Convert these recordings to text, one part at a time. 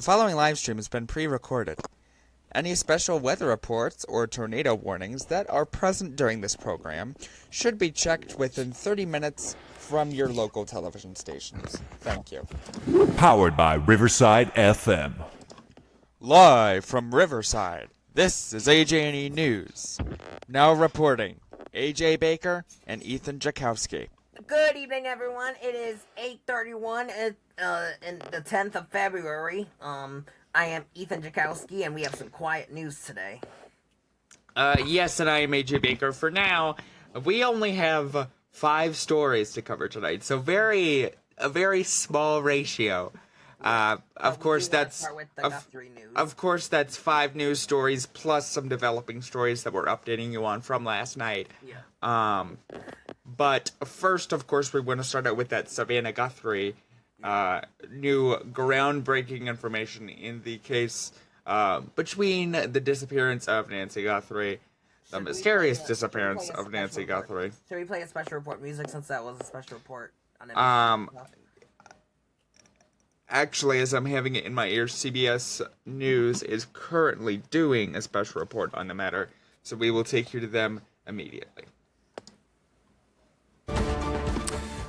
following live stream has been pre-recorded. Any special weather reports or tornado warnings that are present during this program should be checked within 30 minutes from your local television stations. Thank you. Powered by Riverside FM. Live from Riverside, this is AJ&E News. Now reporting, AJ Baker and Ethan Jakowski. Good evening, everyone. It is 8:31 in the 10th of February. I am Ethan Jakowski, and we have some quiet news today. Yes, and I am AJ Baker. For now, we only have 5 stories to cover tonight, so a very small ratio. Of course, that's 5 news stories plus some developing stories that we're updating you on from last night. Yeah. But first, of course, we want to start out with that Savannah Guthrie new groundbreaking information in the case between the disappearance of Nancy Guthrie, the mysterious disappearance of Nancy Guthrie. Should we play a special report music since that was a special report on Actually, as I'm having it in my ears, CBS News is currently doing a special report on the matter, so we will take you to them immediately.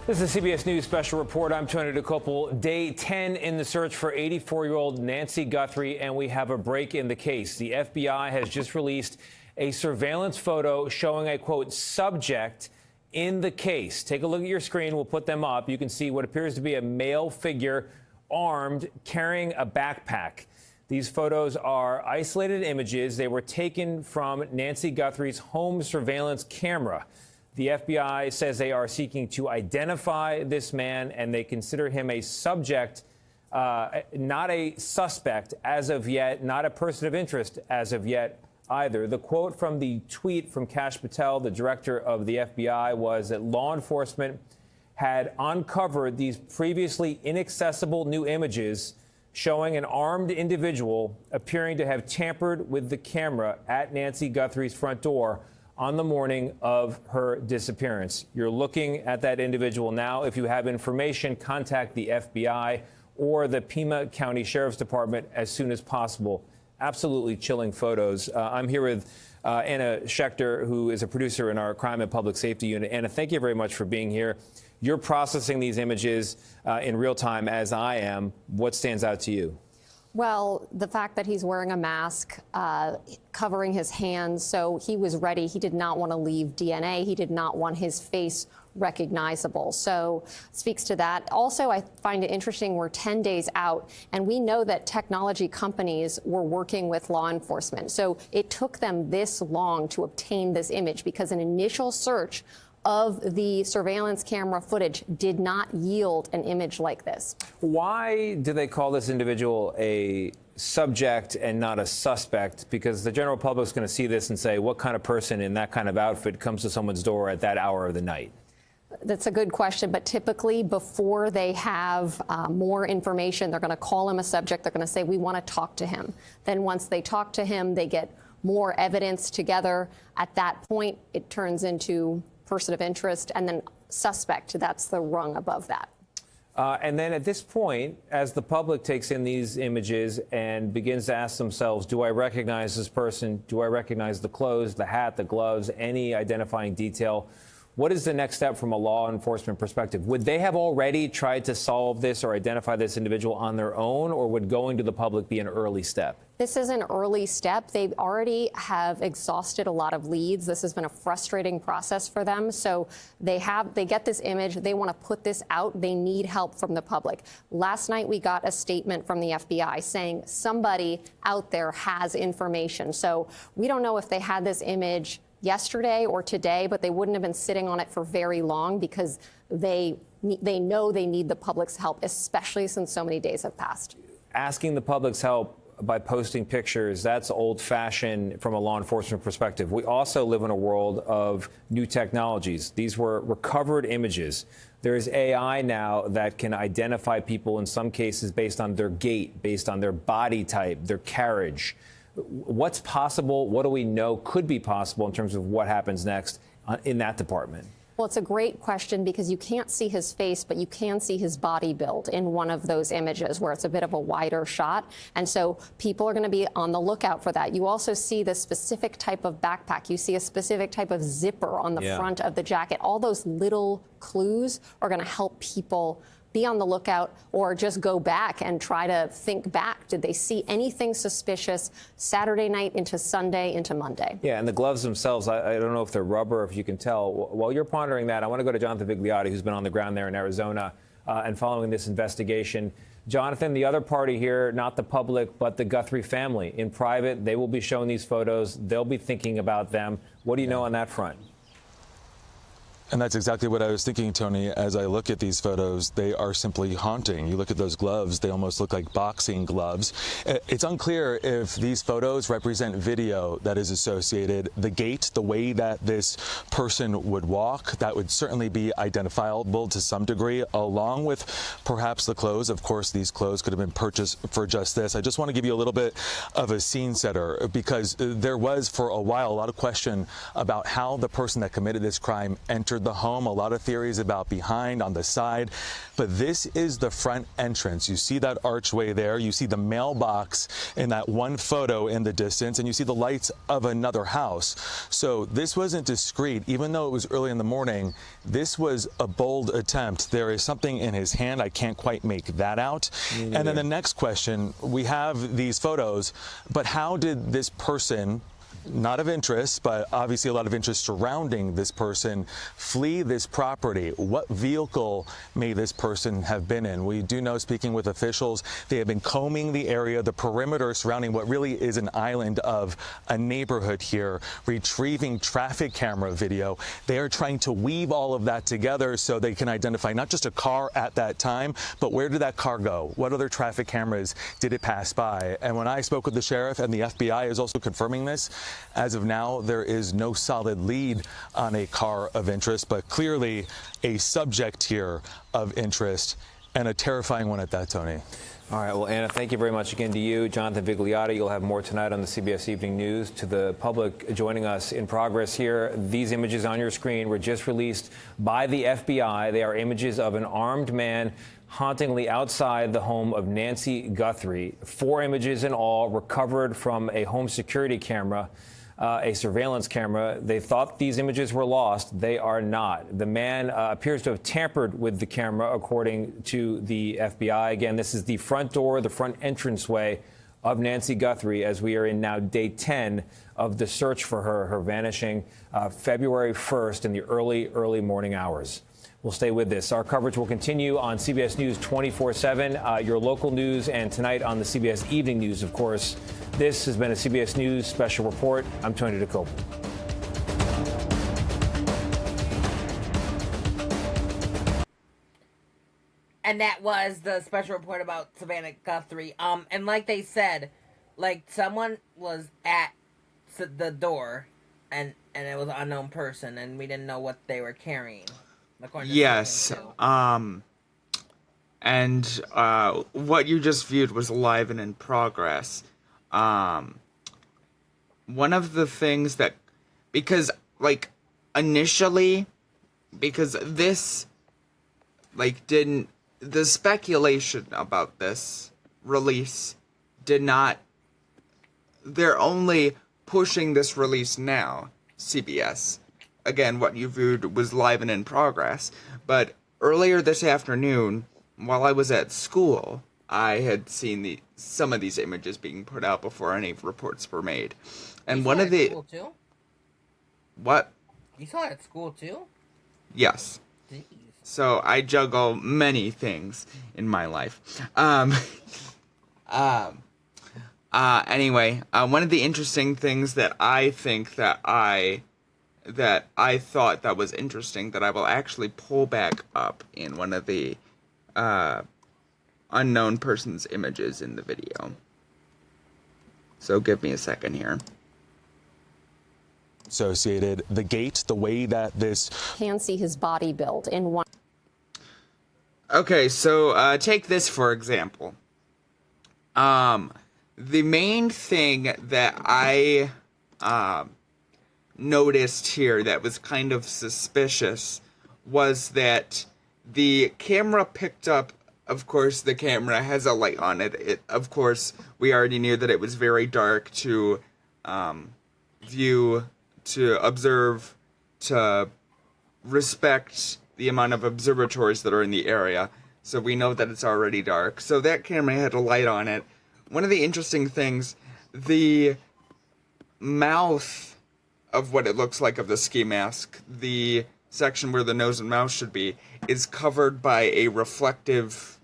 This is a CBS News special report. I'm Tony DeCopel. Day 10 in the search for 84-year-old Nancy Guthrie, and we have a break in the case. The FBI has just released a surveillance photo showing a, quote, subject in the case. Take a look at your screen. We'll put them up. You can see what appears to be a male figure armed, carrying a backpack. These photos are isolated images. They were taken from Nancy Guthrie's home surveillance camera. The FBI says they are seeking to identify this man, and they consider him a subject, not a suspect as of yet, not a person of interest as of yet either. The quote from the tweet from Kash Patel, the director of the FBI, was that law enforcement had uncovered these previously inaccessible new images showing an armed individual appearing to have tampered with the camera at Nancy Guthrie's front door on the morning of her disappearance. You're looking at that individual now. If you have information, contact the FBI or the Pima County Sheriff's Department as soon as possible. Absolutely chilling photos. I'm here with Anna Schechter, who is a producer in our Crime and Public Safety Unit. Anna, thank you very much for being here. You're processing these images in real time, as I am. What stands out to you? Well, the fact that he's wearing a mask, covering his hands, so he was ready. He did not want to leave DNA. He did not want his face recognizable. So speaks to that. Also, I find it interesting we're 10 days out, and we know that technology companies were working with law enforcement. So it took them this long to obtain this image because an initial search of the surveillance camera footage did not yield an image like this. Why do they call this individual a subject and not a suspect? Because the general public is going to see this and say, what kind of person in that kind of outfit comes to someone's door at that hour of the night? That's a good question, but typically before they have more information, they're going to call him a subject. They're going to say, we want to talk to him. Then once they talk to him, they get more evidence together. At that point, it turns into person of interest, and then suspect. That's the rung above that. And then at this point, as the public takes in these images and begins to ask themselves, do I recognize this person? Do I recognize the clothes, the hat, the gloves, any identifying detail? What is the next step from a law enforcement perspective? Would they have already tried to solve this or identify this individual on their own, or would going to the public be an early step? This is an early step. They already have exhausted a lot of leads. This has been a frustrating process for them. So they get this image. They want to put this out. They need help from the public. Last night, we got a statement from the FBI saying somebody out there has information. So we don't know if they had this image yesterday or today, but they wouldn't have been sitting on it for very long because they know they need the public's help, especially since so many days have passed. Asking the public's help by posting pictures, that's old-fashioned from a law enforcement perspective. We also live in a world of new technologies. These were recovered images. There is AI now that can identify people in some cases based on their gait, based on their body type, their carriage. What's possible? What do we know could be possible in terms of what happens next in that department? Well, it's a great question because you can't see his face, but you can see his body build in one of those images where it's a bit of a wider shot. And so people are going to be on the lookout for that. You also see the specific type of backpack. You see a specific type of zipper on the front of the jacket. All those little clues are going to help people be on the lookout or just go back and try to think back. Did they see anything suspicious Saturday night into Sunday into Monday? Yeah, and the gloves themselves, I don't know if they're rubber, if you can tell. While you're pondering that, I want to go to Jonathan Vigliotti, who's been on the ground there in Arizona and following this investigation. Jonathan, the other party here, not the public, but the Guthrie family. In private, they will be showing these photos. They'll be thinking about them. What do you know on that front? And that's exactly what I was thinking, Tony. As I look at these photos, they are simply haunting. You look at those gloves, they almost look like boxing gloves. It's unclear if these photos represent video that is associated. The gait, the way that this person would walk, that would certainly be identifiable to some degree, along with perhaps the clothes. Of course, these clothes could have been purchased for just this. I just want to give you a little bit of a scene setter because there was, for a while, a lot of question about how the person that committed this crime entered the home. A lot of theories about behind, on the side, but this is the front entrance. You see that archway there. You see the mailbox in that one photo in the distance, and you see the lights of another house. So this wasn't discreet, even though it was early in the morning. This was a bold attempt. There is something in his hand. I can't quite make that out. And then the next question, we have these photos, but how did this person, not of interest, but obviously a lot of interest surrounding this person, flee this property? What vehicle may this person have been in? We do know, speaking with officials, they have been combing the area, the perimeter surrounding what really is an island of a neighborhood here, retrieving traffic camera video. They are trying to weave all of that together so they can identify not just a car at that time, but where did that car go? What other traffic cameras did it pass by? And when I spoke with the sheriff, and the FBI is also confirming this, as of now, there is no solid lead on a car of interest, but clearly a subject here of interest, and a terrifying one at that, Tony. All right. Well, Anna, thank you very much again to you. Jonathan Vigliotti, you'll have more tonight on the CBS Evening News. To the public joining us in progress here, these images on your screen were just released by the FBI. They are images of an armed man hauntingly outside the home of Nancy Guthrie. 4 images in all recovered from a home security camera, a surveillance camera. They thought these images were lost. They are not. The man appears to have tampered with the camera, according to the FBI. Again, this is the front door, the front entranceway of Nancy Guthrie, as we are in now day 10 of the search for her vanishing February 1st in the early morning hours. We'll stay with this. Our coverage will continue on CBS News 24/7, your local news, and tonight on the CBS Evening News, of course. This has been a CBS News Special Report. I'm Tony DeCope. And that was the special report about Savannah Guthrie. And like they said, like someone was at the door, and it was an unknown person, and we didn't know what they were carrying. Yes. And what you just viewed was live and in progress. One of the things that, because like initially, because this like didn't, the speculation about this release did not, they're only pushing this release now, CBS. Again, what you viewed was live and in progress. But earlier this afternoon, while I was at school, I had seen some of these images being put out before any reports were made. And one of the... School too? What? You saw it at school too? Yes. Jeez. So I juggle many things in my life. Anyway, one of the interesting things that I think that I thought that was interesting that I will actually pull back up in one of the unknown person's images in the video. So give me a second here. Associated, the gait, the way that this... Can see his body build in one. Okay, so take this for example. The main thing that I noticed here that was kind of suspicious was that the camera picked up, of course, the camera has a light on it. Of course, we already knew that it was very dark to view, to observe, to respect the amount of observatories that are in the area. So we know that it's already dark. So that camera had a light on it. One of the interesting things, the mouth of what it looks like of the ski mask, the section where the nose and mouth should be, is covered by a reflective,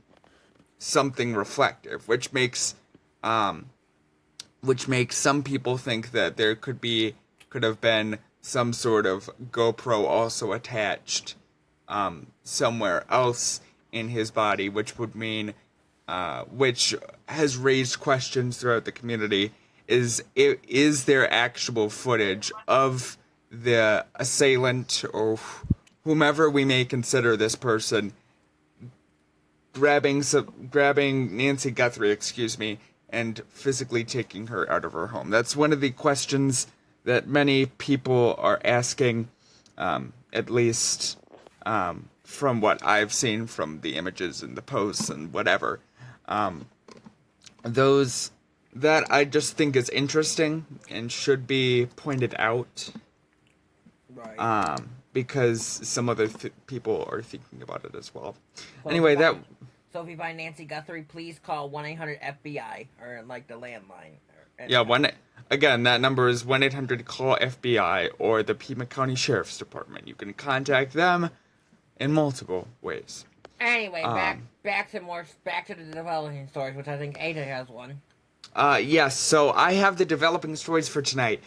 something reflective, which makes some people think that there could have been some sort of GoPro also attached somewhere else in his body, which would mean, which has raised questions throughout the community. Is there actual footage of the assailant or whomever we may consider this person grabbing Nancy Guthrie, and physically taking her out of her home? That's one of the questions that many people are asking, at least from what I've seen from the images and the posts and whatever. That I just think is interesting and should be pointed out. Right. Because some other people are thinking about it as well. So Anyway, So if you find Nancy Guthrie, please call 1-800-FBI or like the landline. Again, that number is 1-800-CALL-FBI or the Pima County Sheriff's Department. You can contact them in multiple ways. Anyway, back to the developing stories, which I think AJ has one. Yes, so I have the developing stories for tonight.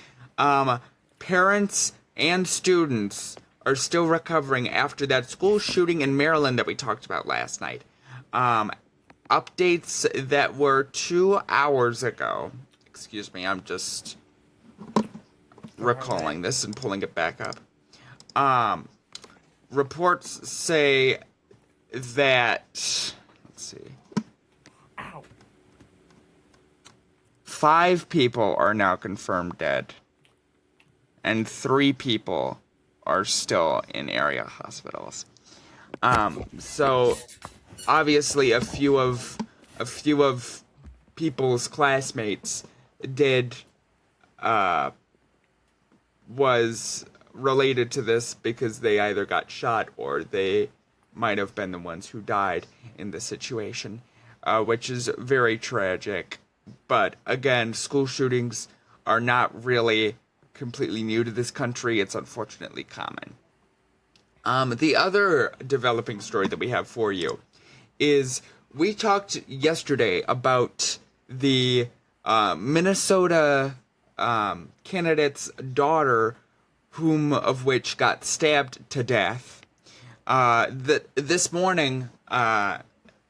Parents and students are still recovering after that school shooting in Maryland that we talked about last night. Updates that were 2 hours ago. Excuse me, I'm just recalling this and pulling it back up. Reports say that, let's see, 5 people are now confirmed dead, and 3 people are still in area hospitals. So obviously a few of people's classmates was related to this because they either got shot or they might have been the ones who died in the situation, which is very tragic. But again, school shootings are not really completely new to this country. It's unfortunately common. The other developing story that we have for you is we talked yesterday about the Minnesota candidate's daughter, of which got stabbed to death. This morning,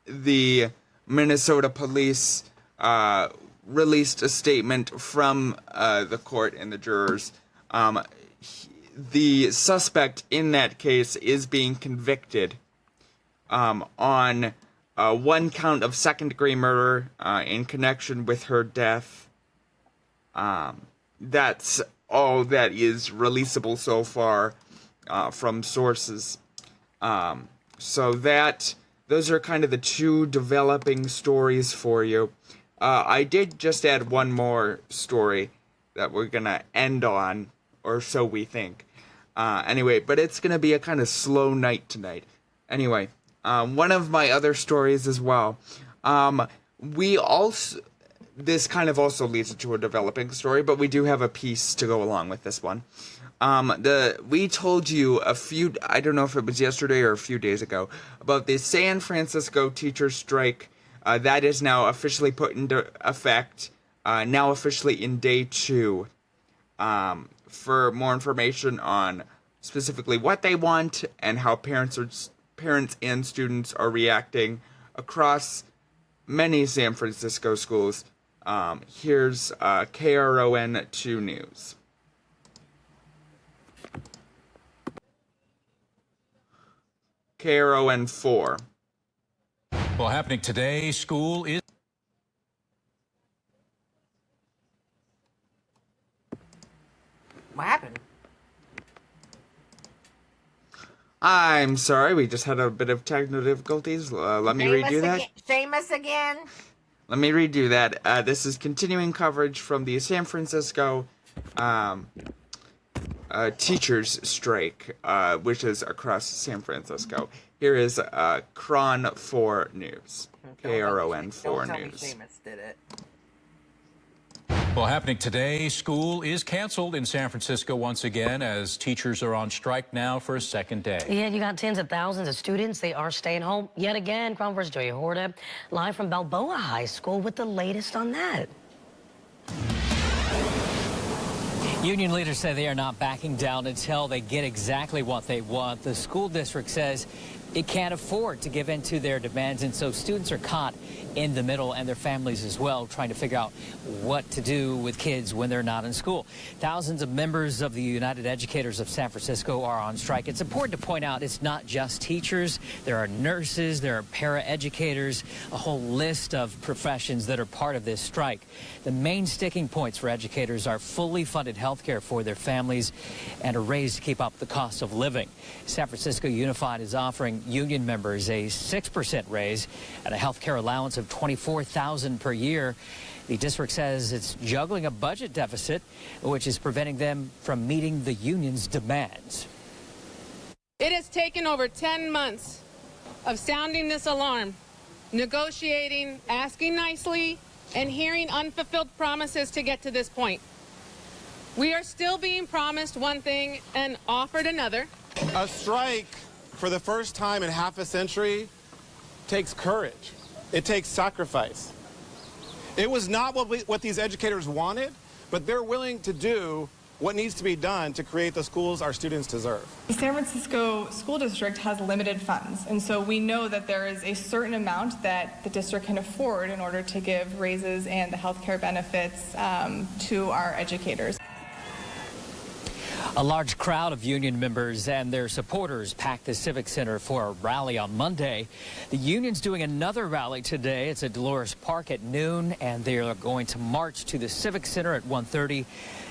the Minnesota police released a statement from the court and the jurors. The suspect in that case is being convicted on one count of second-degree murder in connection with her death. That's all that is releasable so far from sources. So those are kind of the 2 developing stories for you. I did just add one more story that we're gonna end on, or so we think. Anyway, but it's gonna be a kind of slow night tonight. Anyway, one of my other stories as well. This kind of also leads into a developing story, but we do have a piece to go along with this one. We told you I don't know if it was yesterday or a few days ago, about the San Francisco teacher strike. That is now officially put into effect, now officially in day 2. For more information on specifically what they want and how parents and students are reacting across many San Francisco schools, here's KRON 2 News. KRON 4. Well, happening today, school is... What happened? I'm sorry, we just had a bit of technical difficulties. Let me redo that. Famous again? Let me redo that. This is continuing coverage from the San Francisco teachers strike, which is across San Francisco. Here is KRON 4 News. KRON 4 News. Famous did it. Well, happening today, school is canceled in San Francisco once again as teachers are on strike now for a second day. Yeah, you got tens of thousands of students. They are staying home yet again. KRON 4's Joey Horta live from Balboa High School with the latest on that. Union leaders say they are not backing down until they get exactly what they want. The school district says it can't afford to give in to their demands, and so students are caught in the middle, and their families as well, trying to figure out what to do with kids when they're not in school. Thousands of members of the United Educators of San Francisco are on strike. It's important to point out it's not just teachers. There are nurses, there are paraeducators, a whole list of professions that are part of this strike. The main sticking points for educators are fully funded health care for their families and a raise to keep up the cost of living. San Francisco Unified is offering union members a 6% raise and a health care allowance of $24,000 per year. The district says it's juggling a budget deficit, which is preventing them from meeting the union's demands. It has taken over 10 months of sounding this alarm, negotiating, asking nicely, and hearing unfulfilled promises to get to this point. We are still being promised one thing and offered another. A strike for the first time in half a century takes courage. It takes sacrifice. It was not what these educators wanted, but they're willing to do what needs to be done to create the schools our students deserve. The San Francisco School District has limited funds, and so we know that there is a certain amount that the district can afford in order to give raises and the health care benefits to our educators. A large crowd of union members and their supporters packed the Civic Center for a rally on Monday. The union's doing another rally today. It's at Dolores Park at noon, and they are going to march to the Civic Center at 1:30.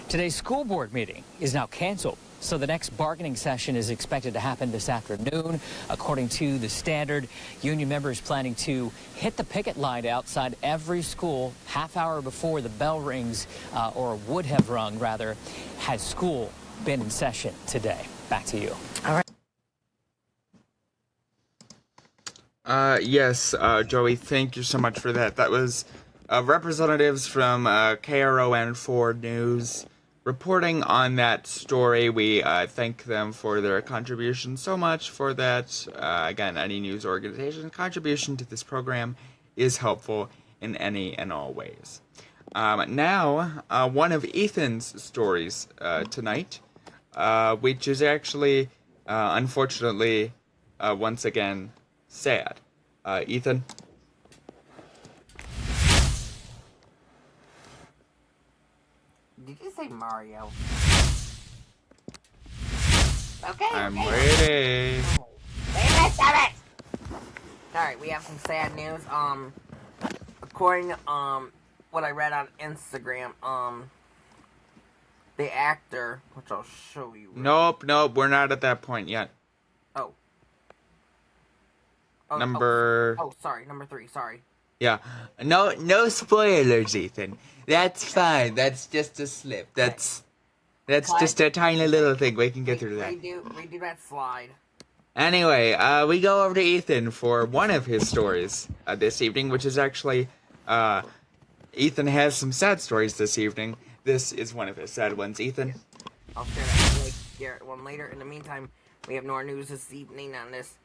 Today's school board meeting is now canceled, so the next bargaining session is expected to happen this afternoon. According to the Standard, union members planning to hit the picket line outside every school half hour before the bell rings, or would have rung rather, had school been in session today. Back to you. All right. Yes, Joey, thank you so much for that. That was representatives from KRON 4 News reporting on that story. We thank them for their contribution so much for that. Again, any news organization's contribution to this program is helpful in any and all ways. Now, one of Ethan's stories tonight, which is actually, unfortunately, once again, sad. Ethan? Did you say Mario? Okay. I'm ready. Alright, we have some sad news. According to what I read on Instagram, the actor, which I'll show you. Nope, we're not at that point yet. Oh, number 3, sorry. Yeah. No spoilers, Ethan. That's fine. That's just a slip. That's just a tiny little thing. We can get through that. Redo that slide. Anyway, we go over to Ethan for one of his stories this evening, which is actually, Ethan has some sad stories this evening. This is one of his sad ones. Ethan? I'll share that Garrett one later. In the meantime, we have more news this evening on this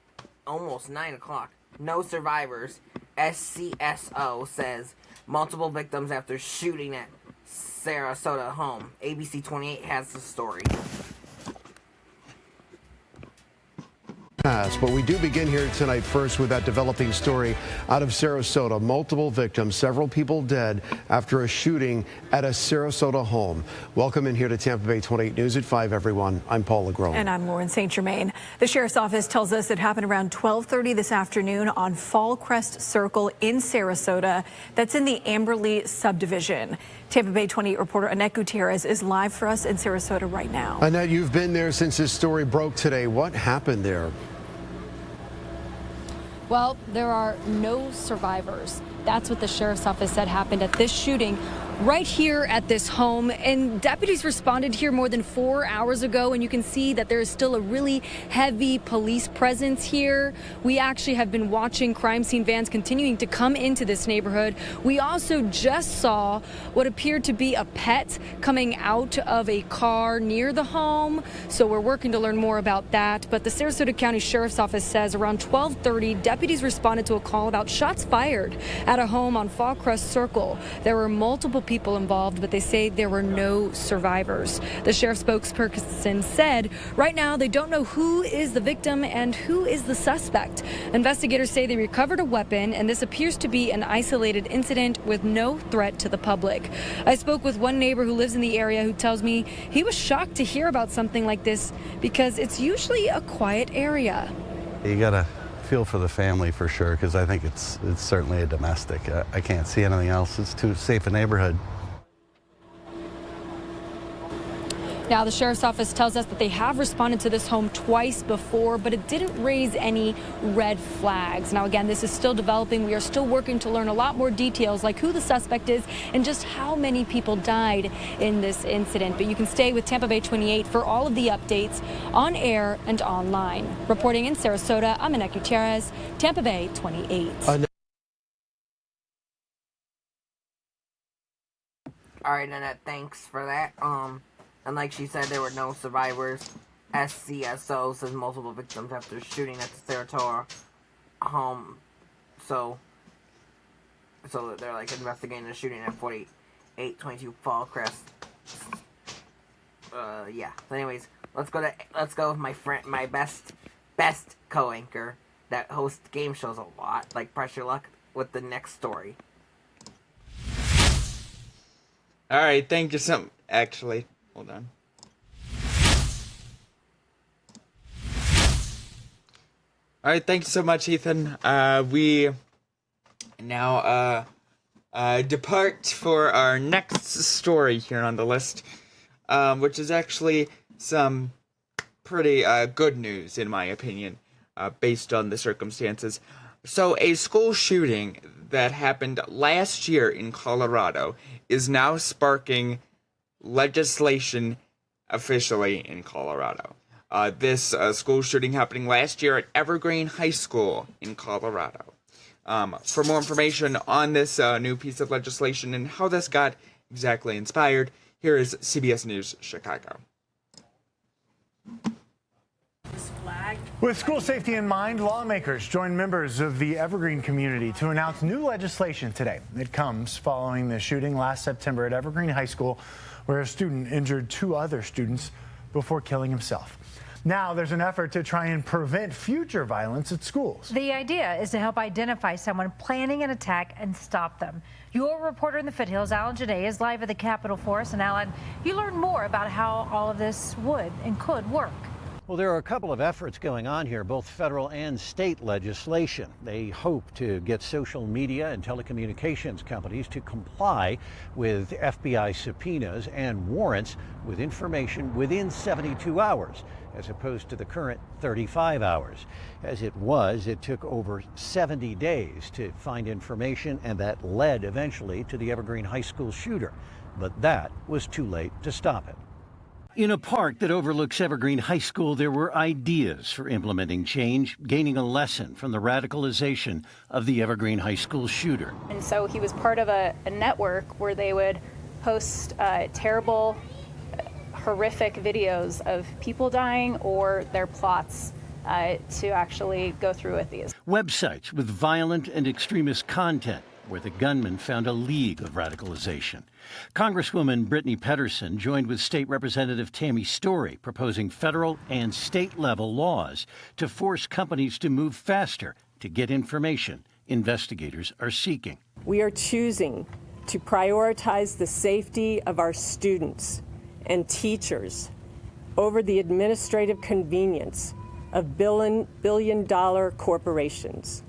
almost 9 o'clock. No survivors. SCSO says multiple victims after shooting at Sarasota home. ABC 28 has the story. But we do begin here tonight first with that developing story out of Sarasota. Multiple victims, several people dead after a shooting at a Sarasota home. Welcome in here to Tampa Bay 28 News at 5, everyone. I'm Paul LeGrone. And I'm Lauren St. Germain. The sheriff's office tells us it happened around 12:30 this afternoon on Fall Crest Circle in Sarasota. That's in the Amberley subdivision. Tampa Bay 28 reporter Annette Gutierrez is live for us in Sarasota right now. Annette, you've been there since this story broke today. What happened there? Well, there are no survivors. That's what the sheriff's office said happened at this shooting right here at this home. And deputies responded here more than 4 hours ago, and you can see that there is still a really heavy police presence here. We actually have been watching crime scene vans continuing to come into this neighborhood. We also just saw what appeared to be a pet coming out of a car near the home. So we're working to learn more about that. But the Sarasota County Sheriff's Office says around 12:30, deputies responded to a call about shots fired at a home on Fall Crest Circle. There were multiple people involved, but they say there were no survivors. The sheriff's spokesperson said right now they don't know who is the victim and who is the suspect. Investigators say they recovered a weapon, and this appears to be an isolated incident with no threat to the public. I spoke with one neighbor who lives in the area who tells me he was shocked to hear about something like this because it's usually a quiet area. You gotta feel for the family for sure, because I think it's certainly a domestic. I can't see anything else. It's too safe a neighborhood. Now, the sheriff's office tells us that they have responded to this home twice before, but it didn't raise any red flags. Now, again, this is still developing. We are still working to learn a lot more details, like who the suspect is and just how many people died in this incident. But you can stay with Tampa Bay 28 for all of the updates on air and online. Reporting in Sarasota, I'm Annette Gutierrez, Tampa Bay 28. All right, Annette, thanks for that. And like she said, there were no survivors. SCSO says multiple victims after shooting at the Sarasota home. So they're like investigating the shooting at 4822 Fall Crest. Yeah. So anyways, let's go with my best co-anchor that hosts game shows a lot, like Pressure Luck, with the next story. All right, thank you so. Actually, hold on. All right, thank you so much, Ethan. We now depart for our next story here on the list, which is actually some pretty good news, in my opinion, based on the circumstances. So, a school shooting that happened last year in Colorado is now sparking legislation officially in Colorado. This school shooting happening last year at Evergreen High School in Colorado. For more information on this new piece of legislation and how this got exactly inspired, here is CBS News Chicago. With school safety in mind, lawmakers joined members of the Evergreen community to announce new legislation today. It comes following the shooting last September at Evergreen High School, where a student injured 2 other students before killing himself. Now there's an effort to try and prevent future violence at schools. The idea is to help identify someone planning an attack and stop them. Your reporter in the foothills, Alan Janae, is live at the Capitol for us. And Alan, you learned more about how all of this would and could work. Well, there are a couple of efforts going on here, both federal and state legislation. They hope to get social media and telecommunications companies to comply with FBI subpoenas and warrants with information within 72 hours, as opposed to the current 35 hours. As it was, it took over 70 days to find information, and that led eventually to the Evergreen High School shooter. But that was too late to stop it. In a park that overlooks Evergreen High School, there were ideas for implementing change, gaining a lesson from the radicalization of the Evergreen High School shooter. And so he was part of a network where they would post terrible, horrific videos of people dying or their plots to actually go through with these. Websites with violent and extremist content, where the gunman found a league of radicalization. Congresswoman Brittany Pedersen joined with State Representative Tammy Story, proposing federal and state-level laws to force companies to move faster to get information investigators are seeking. We are choosing to prioritize the safety of our students and teachers over the administrative convenience of billion-dollar corporations.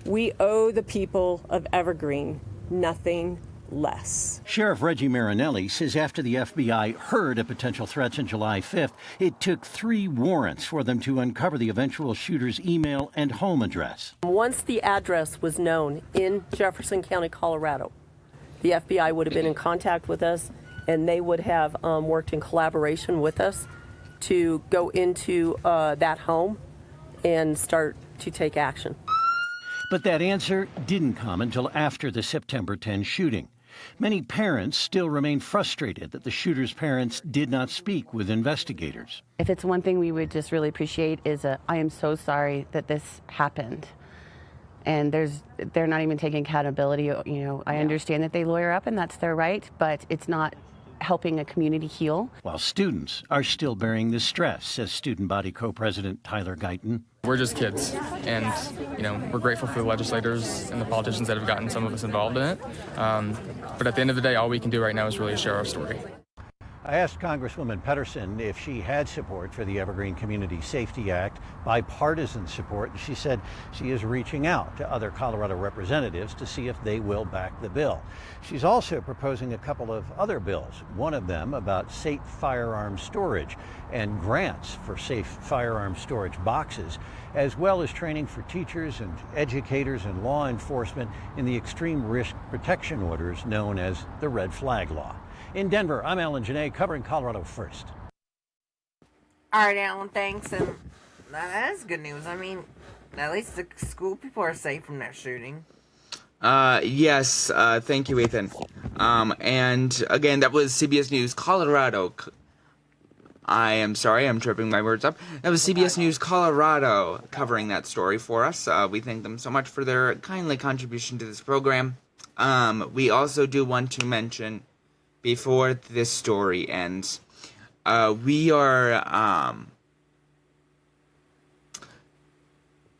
We owe the people of Evergreen nothing less. Sheriff Reggie Marinelli says after the FBI heard of potential threats on July 5th, it took 3 warrants for them to uncover the eventual shooter's email and home address. Once the address was known in Jefferson County, Colorado, the FBI would have been in contact with us, and they would have worked in collaboration with us to go into that home and start to take action. But that answer didn't come until after the September 10 shooting. Many parents still remain frustrated that the shooter's parents did not speak with investigators. If it's one thing we would just really appreciate is I am so sorry that this happened. And they're not even taking accountability. You know, I understand that they lawyer up and that's their right, but it's not helping a community heal. While students are still bearing the stress, says student body co-president Tyler Guyton. We're just kids, and we're grateful for the legislators and the politicians that have gotten some of us involved in it. But at the end of the day, all we can do right now is really share our story. I asked Congresswoman Pedersen if she had support for the Evergreen Community Safety Act, bipartisan support, and she said she is reaching out to other Colorado representatives to see if they will back the bill. She's also proposing a couple of other bills, one of them about safe firearm storage and grants for safe firearm storage boxes, as well as training for teachers and educators and law enforcement in the extreme risk protection orders known as the red flag law. In Denver, I'm Alan Janae, covering Colorado First. All right, Alan, thanks. And that is good news. I mean, at least the school people are safe from that shooting. Yes, thank you, Ethan. And again, that was CBS News Colorado. I am sorry, I'm tripping my words up. That was CBS News Colorado covering that story for us. We thank them so much for their kindly contribution to this program. We also do want to mention, before this story ends, we are,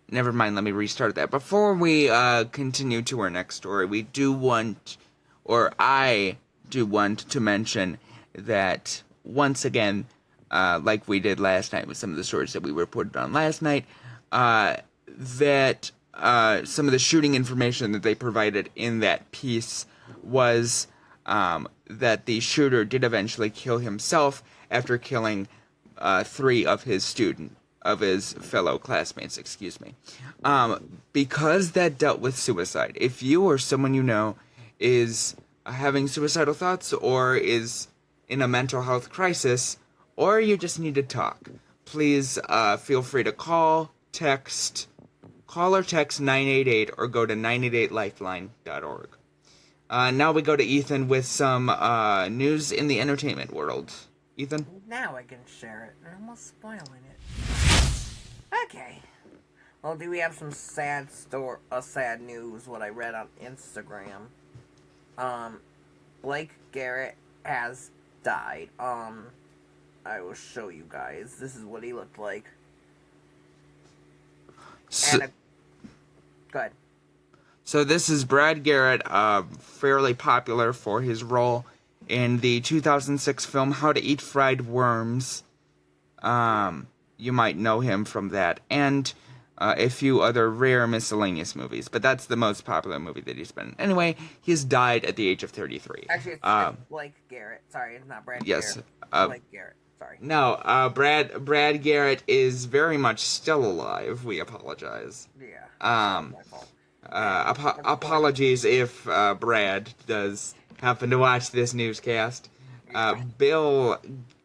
never mind, let me restart that. Before we continue to our next story, we do want, or I do want to mention that, once again, like we did last night with some of the stories that we reported on last night, that some of the shooting information that they provided in that piece was that the shooter did eventually kill himself after killing 3 of his fellow classmates, because that dealt with suicide. If you or someone you know is having suicidal thoughts or is in a mental health crisis, or you just need to talk, please feel free to call or text 988 or go to 988lifeline.org. Now we go to Ethan with some news in the entertainment world. Ethan? Now I can share it. I'm almost spoiling it. Okay. Well, do we have some sad news, what I read on Instagram. Blake Garrett has died. I will show you guys. This is what he looked like. Go ahead. So this is Brad Garrett, fairly popular for his role in the 2006 film How to Eat Fried Worms. You might know him from that, and a few other rare miscellaneous movies, but that's the most popular movie that he's been in. Anyway, he's died at the age of 33. Actually, it's Blake Garrett. Sorry, it's not Brad yes, Garrett. Blake Garrett. Sorry. No, Brad Garrett is very much still alive. We apologize. Yeah. Apologies if Brad does happen to watch this newscast.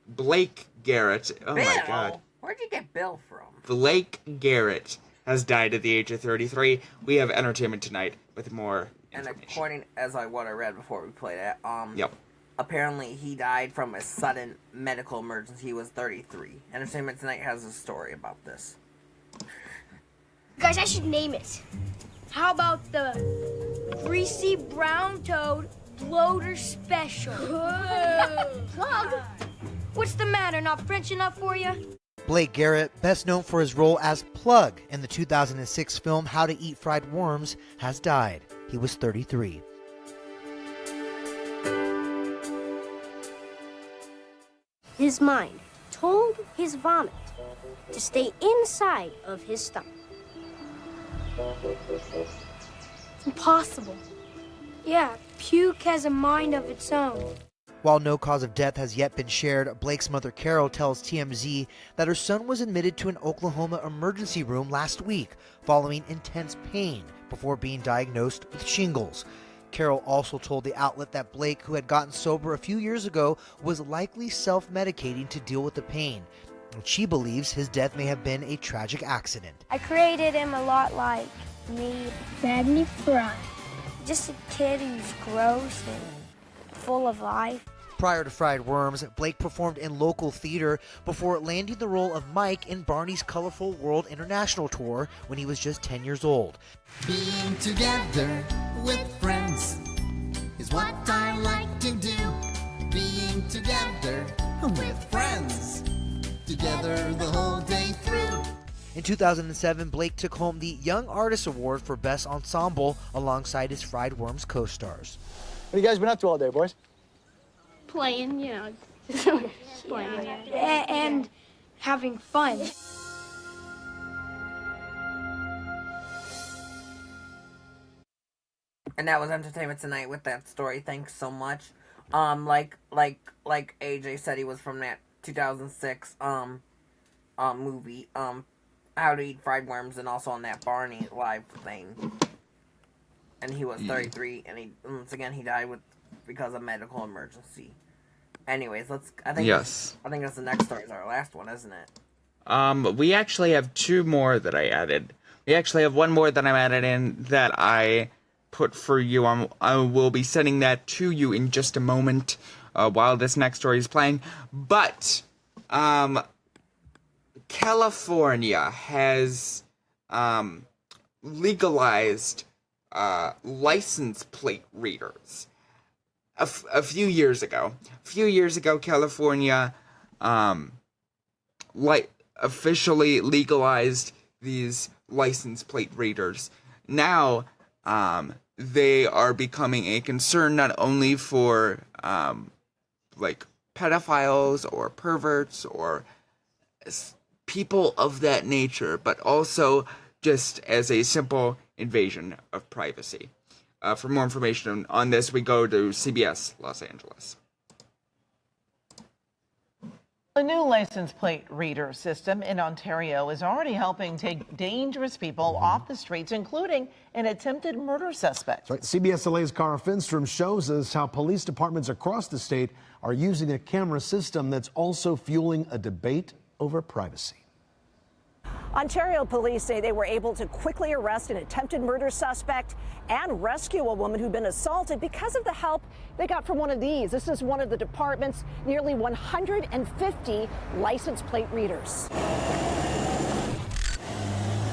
Blake Garrett. Oh Bill? my God. Where'd you get Bill from? Blake Garrett has died at the age of 33. We have entertainment tonight with more information. And according as what I read before we played it, yep. Apparently he died from a sudden medical emergency. He was 33. Entertainment Tonight has a story about this. Guys, I should name it. How about the Greasy Brown Toad Bloater Special? Plug? What's the matter, not French enough for you? Blake Garrett, best known for his role as Plug in the 2006 film How to Eat Fried Worms, has died. He was 33. His mind told his vomit to stay inside of his stomach. It's impossible. Yeah, puke has a mind of its own. While no cause of death has yet been shared, Blake's mother Carol tells TMZ that her son was admitted to an Oklahoma emergency room last week following intense pain before being diagnosed with shingles. Carol also told the outlet that Blake, who had gotten sober a few years ago, was likely self-medicating to deal with the pain. And she believes his death may have been a tragic accident. I created him a lot like me, Baggy Fry. Just a kid who's gross and full of life. Prior to Fried Worms, Blake performed in local theater before landing the role of Mike in Barney's Colorful World International Tour when he was just 10 years old. Being together with friends is what I like to do. Being together with friends, together the whole day through. In 2007, Blake took home the Young Artist Award for Best Ensemble alongside his Fried Worms co-stars. What have you guys been up to all day, boys? Playing, playing. And having fun. And that was Entertainment Tonight with that story. Thanks so much. Like AJ said, he was from that 2006 movie, How to Eat Fried Worms, and also on that Barney Live thing. And he was 33, and once again he died because of medical emergency. Anyways, I think that's the next story is our last one, isn't it? We actually have two more that I added. We actually have one more that I'm added in that I put for you. I will be sending that to you in just a moment while this next story is playing. But California has legalized license plate readers. A few years ago, California officially legalized these license plate readers. Now, they are becoming a concern not only for pedophiles or perverts or people of that nature, but also just as a simple invasion of privacy. For more information on this, we go to CBS Los Angeles. A new license plate reader system in Ontario is already helping take dangerous people off the streets, including an attempted murder suspect. That's right. CBS LA's Cara Finstrom shows us how police departments across the state are using a camera system that's also fueling a debate over privacy. Ontario police say they were able to quickly arrest an attempted murder suspect and rescue a woman who'd been assaulted because of the help they got from one of these. This is one of the department's nearly 150 license plate readers.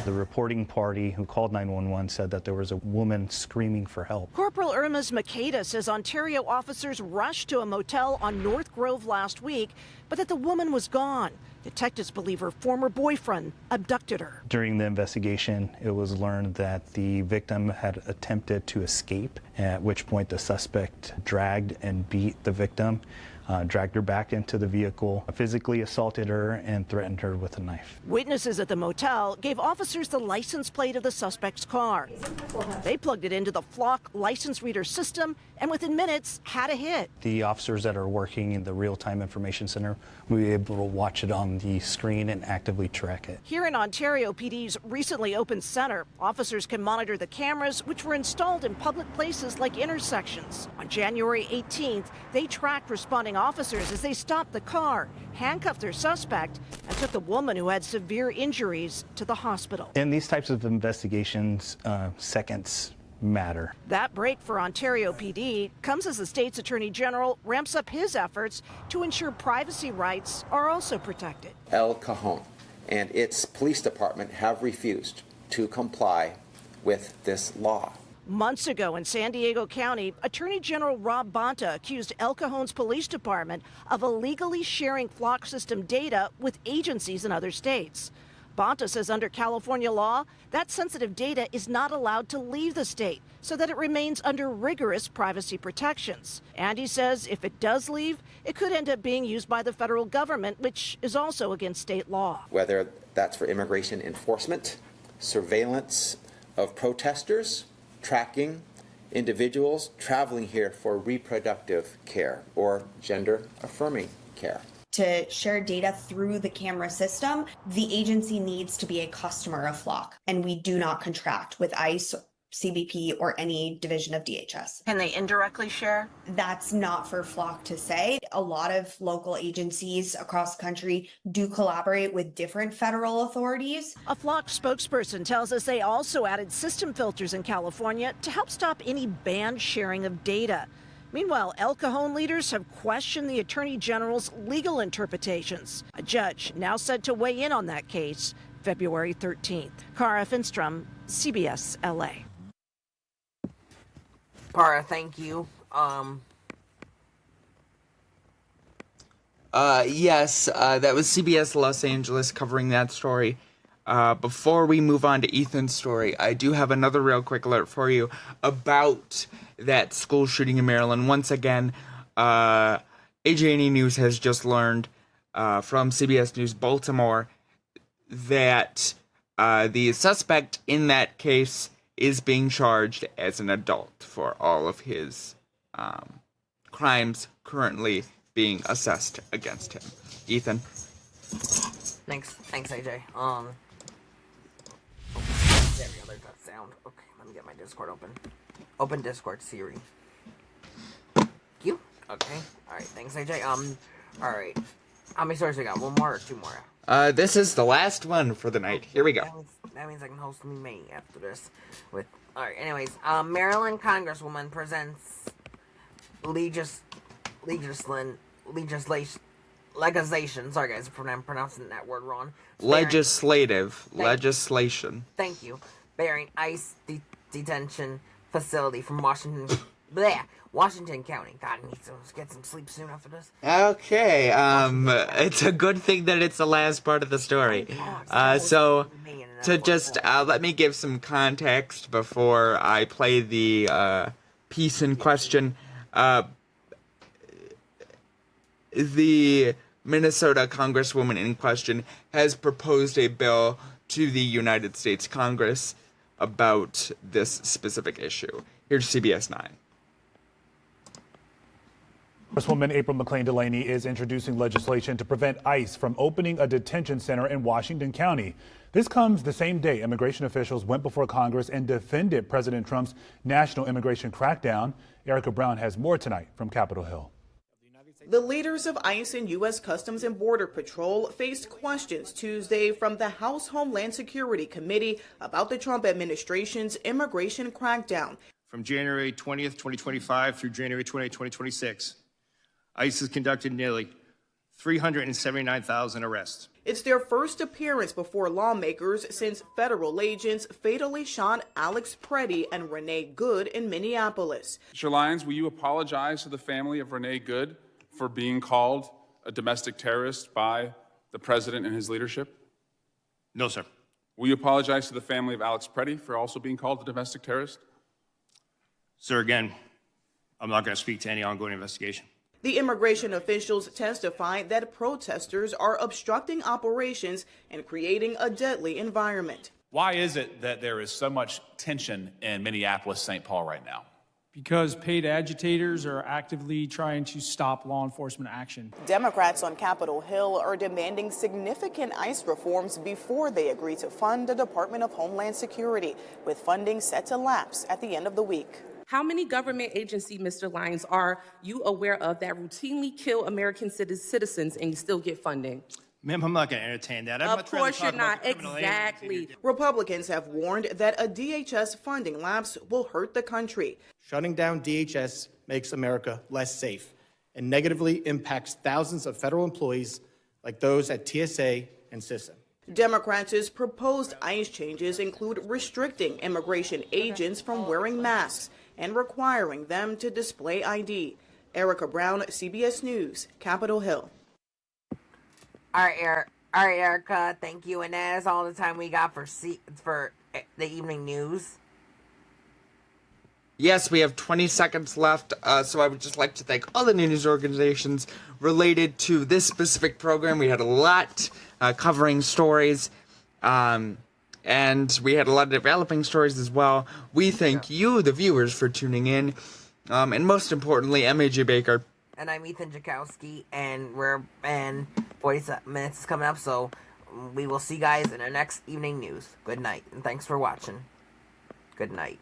The reporting party who called 911 said that there was a woman screaming for help. Corporal Irmas Makeda says Ontario officers rushed to a motel on North Grove last week, but that the woman was gone. Detectives believe her former boyfriend abducted her. During the investigation, it was learned that the victim had attempted to escape, at which point the suspect dragged and beat the victim, dragged her back into the vehicle, physically assaulted her, and threatened her with a knife. Witnesses at the motel gave officers the license plate of the suspect's car. They plugged it into the Flock license reader system and within minutes had a hit. The officers that are working in the real-time information center will be able to watch it on the screen and actively track it. Here in Ontario PD's recently opened center, officers can monitor the cameras which were installed in public places like intersections. On January 18th, they tracked responding officers as they stopped the car, handcuffed their suspect, and took the woman who had severe injuries to the hospital. In these types of investigations, seconds matter. That break for Ontario PD comes as the state's attorney general ramps up his efforts to ensure privacy rights are also protected. El Cajon and its police department have refused to comply with this law. Months ago in San Diego County, Attorney General Rob Bonta accused El Cajon's police department of illegally sharing Flock system data with agencies in other states. Bonta says under California law, that sensitive data is not allowed to leave the state so that it remains under rigorous privacy protections. And he says if it does leave, it could end up being used by the federal government, which is also against state law. Whether that's for immigration enforcement, surveillance of protesters, tracking, individuals traveling here for reproductive care or gender-affirming care. To share data through the camera system, the agency needs to be a customer of Flock, and we do not contract with ICE, CBP, or any division of DHS. Can they indirectly share? That's not for Flock to say. A lot of local agencies across the country do collaborate with different federal authorities. A Flock spokesperson tells us they also added system filters in California to help stop any banned sharing of data. Meanwhile, El Cajon leaders have questioned the Attorney General's legal interpretations. A judge now said to weigh in on that case February 13th. Cara Finstrom, CBS LA. Cara, thank you. Yes, that was CBS Los Angeles covering that story. Before we move on to Ethan's story, I do have another real quick alert for you about that school shooting in Maryland. Once again, AJ&E News has just learned from CBS News Baltimore that the suspect in that case is being charged as an adult for all of his crimes currently being assessed against him. Ethan. Thanks, AJ. There we go. There's that sound. Okay, let me get my Discord open. Open Discord, Siri. You? Okay. All right. Thanks, AJ. All right. How many stories we got? One more or two more? This is the last one for the night. Here we go. That means I can host me after this. All right. Anyways, Maryland Congresswoman presents legislation. Sorry, guys, if I'm pronouncing that word wrong. Legislation. Thank you. Bearing ICE detention facility from Washington County. God, I need to get some sleep soon after this. Okay, it's a good thing that it's the last part of the story. So, to just let me give some context before I play the piece in question. The Minnesota Congresswoman in question has proposed a bill to the United States Congress about this specific issue. Here's CBS 9. Congresswoman April McClain Delaney is introducing legislation to prevent ICE from opening a detention center in Washington County. This comes the same day immigration officials went before Congress and defended President Trump's national immigration crackdown. Erica Brown has more tonight from Capitol Hill. The leaders of ICE and U.S. Customs and Border Patrol faced questions Tuesday from the House Homeland Security Committee about the Trump administration's immigration crackdown. From January 20th, 2025 through January 20th, 2026, ICE has conducted nearly 379,000 arrests. It's their first appearance before lawmakers since federal agents fatally shot Alex Preddy and Renee Good in Minneapolis. Mr. Lyons, will you apologize to the family of Renee Good for being called a domestic terrorist by the president and his leadership? No, sir. Will you apologize to the family of Alex Preddy for also being called a domestic terrorist? Sir, again, I'm not going to speak to any ongoing investigation. The immigration officials testified that protesters are obstructing operations and creating a deadly environment. Why is it that there is so much tension in Minneapolis, St. Paul right now? Because paid agitators are actively trying to stop law enforcement action. Democrats on Capitol Hill are demanding significant ICE reforms before they agree to fund the Department of Homeland Security, with funding set to lapse at the end of the week. How many government agencies, Mr. Lyons, are you aware of that routinely kill American citizens and still get funding? Ma'am, I'm not going to entertain that. Of course you're not. Exactly. Republicans have warned that a DHS funding lapse will hurt the country. Shutting down DHS makes America less safe and negatively impacts thousands of federal employees like those at TSA and CISA. Democrats' proposed ICE changes include restricting immigration agents from wearing masks and requiring them to display ID. Erica Brown, CBS News, Capitol Hill. All right, Erica, thank you. And that is all the time we got for the evening news. Yes, we have 20 seconds left, so I would just like to thank all the news organizations related to this specific program. We had a lot covering stories, and and we had a lot of developing stories as well. We thank you, the viewers, for tuning in, and most importantly, MAJ Baker. And I'm Ethan Jakowski, and 47 minutes is coming up, so we will see you guys in our next evening news. Good night, and thanks for watching. Good night.